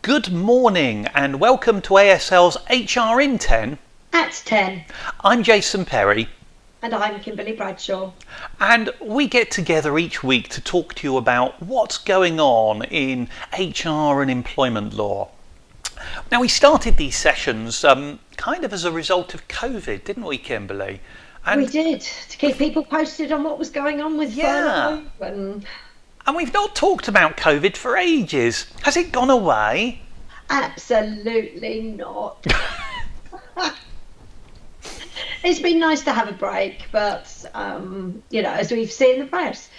Good morning and welcome to ASL's HR in 10. At 10. I'm Jason Perry. And I'm Kimberly Bradshaw. And we get together each week to talk to you about what's going on in HR and employment law. Now, we started these sessions kind of as a result of COVID, didn't we, Kimberly? And we did, to keep people posted on what was going on with furlough. And we've not talked about COVID for ages. Has it gone away? Absolutely not. It's been nice to have a break, but, as we've seen in the press,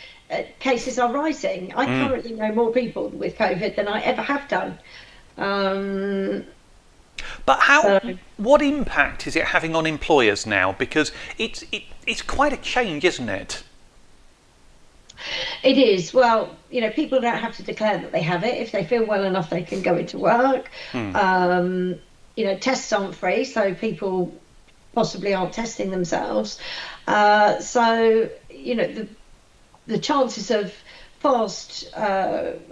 cases are rising. I currently know more people with COVID than I ever have done. But what impact is it having on employers now? Because it's quite a change, isn't it? It is. Well, people don't have to declare that they have it. If they feel well enough, they can go into work. Tests aren't free, so people possibly aren't testing themselves. The chances of fast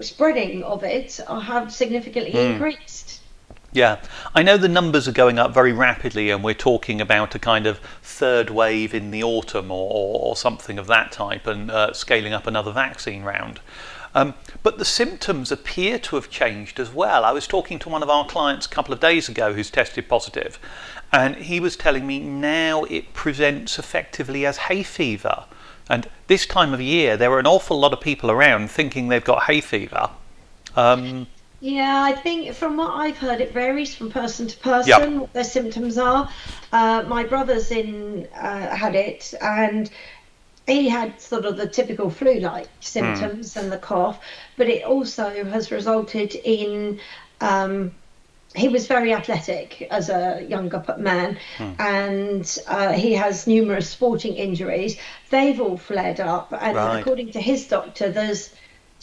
spreading of it have significantly increased. Yeah, I know the numbers are going up very rapidly, and we're talking about a kind of third wave in the autumn or something of that type, and scaling up another vaccine round. But the symptoms appear to have changed as well. I was talking to one of our clients a couple of days ago who's tested positive, and he was telling me now it presents effectively as hay fever. And this time of year, there are an awful lot of people around thinking they've got hay fever. Yeah, I think from what I've heard, it varies from person to person what their symptoms are. My brother's had it, and he had sort of the typical flu-like symptoms and the cough, but it also has resulted in he was very athletic as a younger man, and he has numerous sporting injuries. They've all flared up, and according to his doctor, it's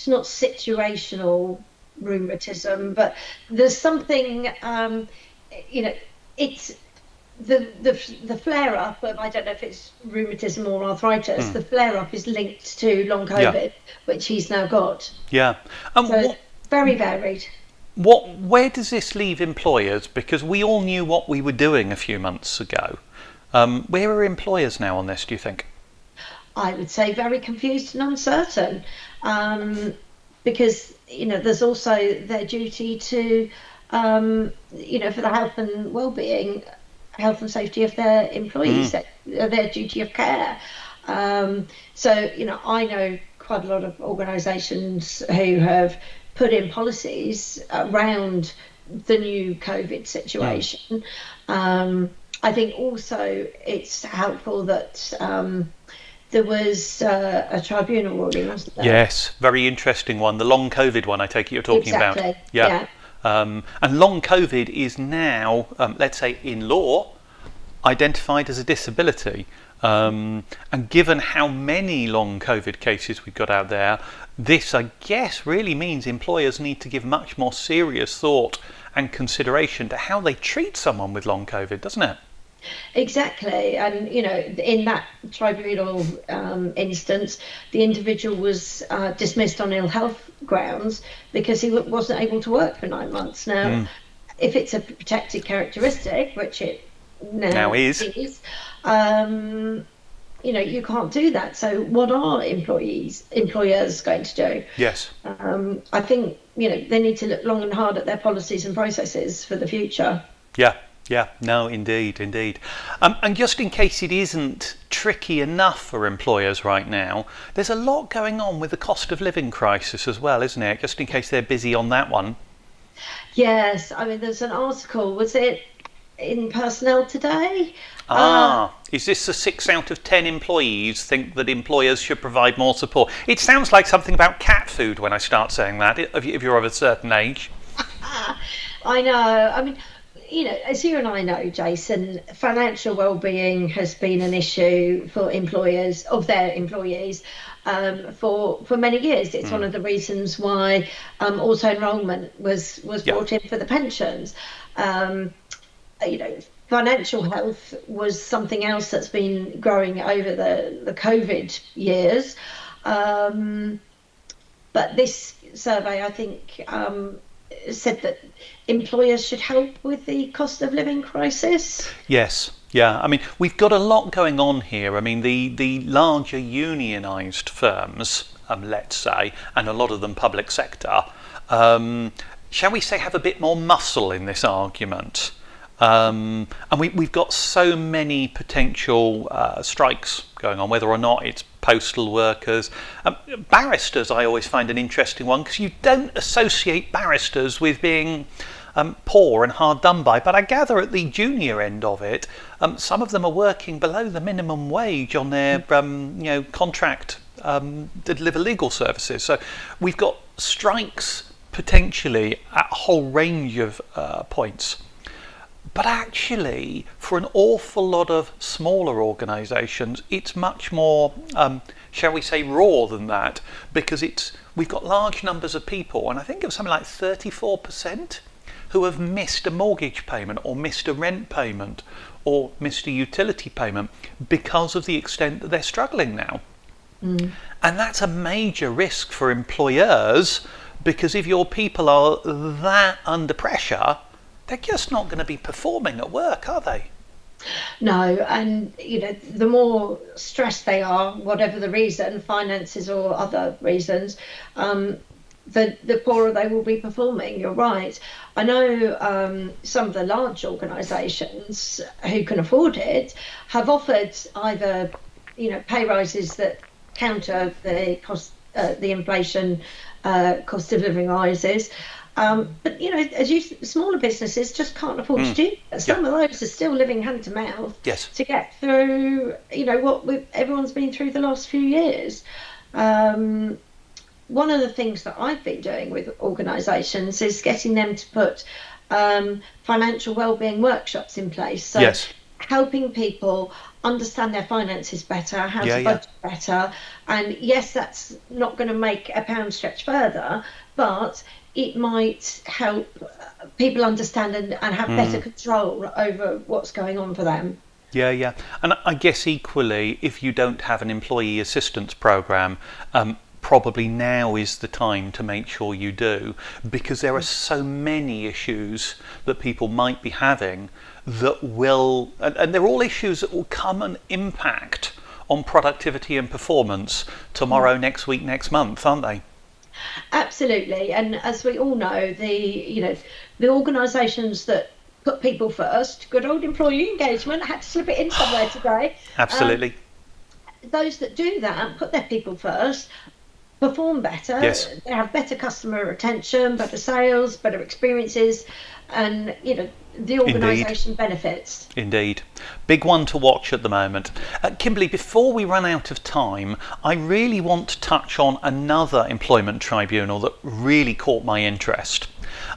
not situational rheumatism, but there's something it's the flare up of, I don't know if it's rheumatism or arthritis, the flare up is linked to long COVID, which he's now got. So very varied. Where does this leave employers? Because we all knew what we were doing a few months ago. Where are employers now on this, do you think? I would say very confused and uncertain, because there's also their duty to for the health and well-being, health and safety of their employees, their duty of care. I know quite a lot of organisations who have put in policies around the new COVID situation. I think also it's helpful that there was a tribunal ruling, wasn't there? Yes, very interesting one. The long COVID one, I take it you're talking about. Yeah. And long COVID is now, let's say in law, identified as a disability. And given how many long COVID cases we've got out there, this, I guess, really means employers need to give much more serious thought and consideration to how they treat someone with long COVID, doesn't it? Exactly, and in that tribunal instance, the individual was dismissed on ill health grounds because he wasn't able to work for 9 months. Now, if it's a protected characteristic, which it now is, you can't do that. So, what are employers going to do? Yes, I think they need to look long and hard at their policies and processes for the future. Yeah, no, indeed. And just in case it isn't tricky enough for employers right now, there's a lot going on with the cost of living crisis as well, isn't it? Just in case they're busy on that one. Yes, I mean, there's an article, was it in Personnel today? Is this the 6 out of 10 employees think that employers should provide more support? It sounds like something about cat food when I start saying that, if you're of a certain age. I know, I mean, as you and I know, Jason, financial well-being has been an issue for employers of their employees for many years. It's one of the reasons why auto-enrolment was brought in for the pensions. Financial health was something else that's been growing over the COVID years. But this survey, I think, said that employers should help with the cost of living crisis. Yes. Yeah, I mean, we've got a lot going on here. I mean, the larger unionised firms, let's say, and a lot of them public sector, shall we say, have a bit more muscle in this argument. And we've got so many potential strikes going on, whether or not it's postal workers. Barristers, I always find an interesting one, because you don't associate barristers with being poor and hard done by, but I gather at the junior end of it, some of them are working below the minimum wage on their contract to deliver legal services. So we've got strikes potentially at a whole range of points. But actually, for an awful lot of smaller organisations, it's much more, shall we say, raw than that, because we've got large numbers of people, and I think it was something like 34% who have missed a mortgage payment or missed a rent payment or missed a utility payment because of the extent that they're struggling now. And that's a major risk for employers, because if your people are that under pressure, they're just not going to be performing at work, are they? No, and the more stressed they are, whatever the reason, finances or other reasons, the poorer they will be performing. You're right. I know some of the large organisations who can afford it have offered either pay rises that counter the cost, the inflation, cost of living rises. But smaller businesses just can't afford to do that. Some of those are still living hand to mouth to get through what everyone's been through the last few years. One of the things that I've been doing with organisations is getting them to put financial wellbeing workshops in place. So helping people understand their finances better, how to budget better. And yes, that's not going to make a pound stretch further, but it might help people understand and have better control over what's going on for them. Yeah. And I guess equally, if you don't have an employee assistance programme, probably now is the time to make sure you do, because there are so many issues that people might be having that will, and they're all issues that will come and impact on productivity and performance tomorrow, next week, next month, aren't they? Absolutely. And as we all know, the organisations that put people first, good old employee engagement, I had to slip it in somewhere today. Absolutely. Those that do that, put their people first, perform better. Yes. They have better customer retention, better sales, better experiences, and the organisation benefits. Indeed. Big one to watch at the moment. Kimberly, before we run out of time, I really want to touch on another employment tribunal that really caught my interest.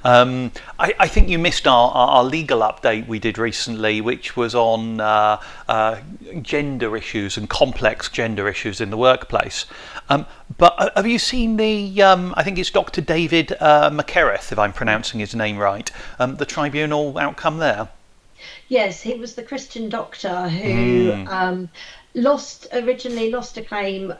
I think you missed our legal update we did recently, which was on gender issues and complex gender issues in the workplace. But have you seen I think it's Dr. David McKerrith, if I'm pronouncing his name right, the tribunal outcome there? Yes, he was the Christian doctor who originally lost a claim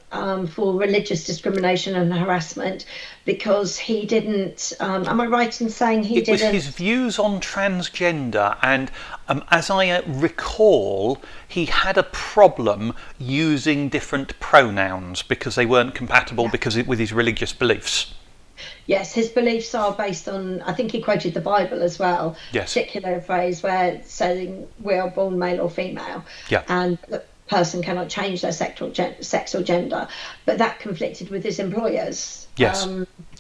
for religious discrimination and harassment because he didn't, am I right in saying it was his views on transgender, and as I recall, he had a problem using different pronouns because they weren't compatible with his religious beliefs. Yes, his beliefs are based on, I think he quoted the Bible as well, particular phrase where saying we are born male or female, and the person cannot change their sex or gender, but that conflicted with his employer's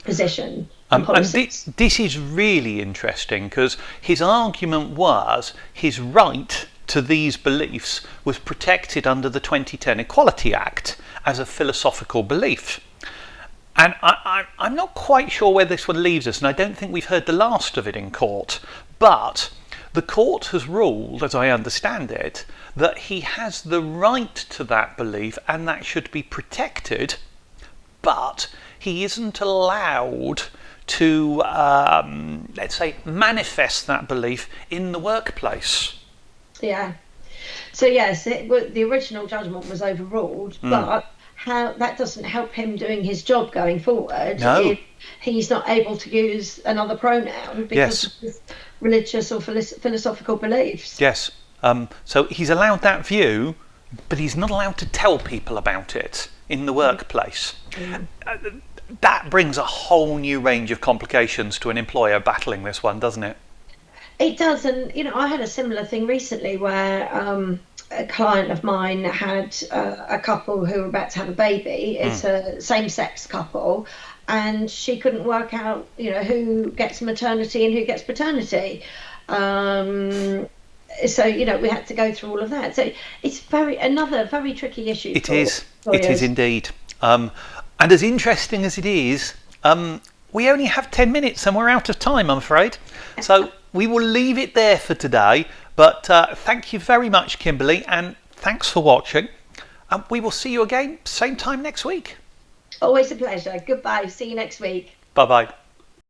position. And this is really interesting, because his argument was his right to these beliefs was protected under the 2010 Equality Act as a philosophical belief. And I'm not quite sure where this one leaves us, and I don't think we've heard the last of it in court. But the court has ruled, as I understand it, that he has the right to that belief and that should be protected, but he isn't allowed to, let's say, manifest that belief in the workplace. Yeah. So yes, the original judgment was overruled, but how that doesn't help him doing his job going forward. No. If he's not able to use another pronoun because of his religious or philosophical beliefs. Yes. So he's allowed that view, but he's not allowed to tell people about it in the workplace. That brings a whole new range of complications to an employer battling this one, doesn't it? It does. And I had a similar thing recently where a client of mine had a couple who were about to have a baby. It's a same-sex couple, and she couldn't work out who gets maternity and who gets paternity. So we had to go through all of that. So it's another very tricky issue. It is indeed. And as interesting as it is, we only have 10 minutes and we're out of time, I'm afraid. So we will leave it there for today. But thank you very much, Kimberly, and thanks for watching. We will see you again same time next week. Always a pleasure. Goodbye. See you next week. Bye-bye.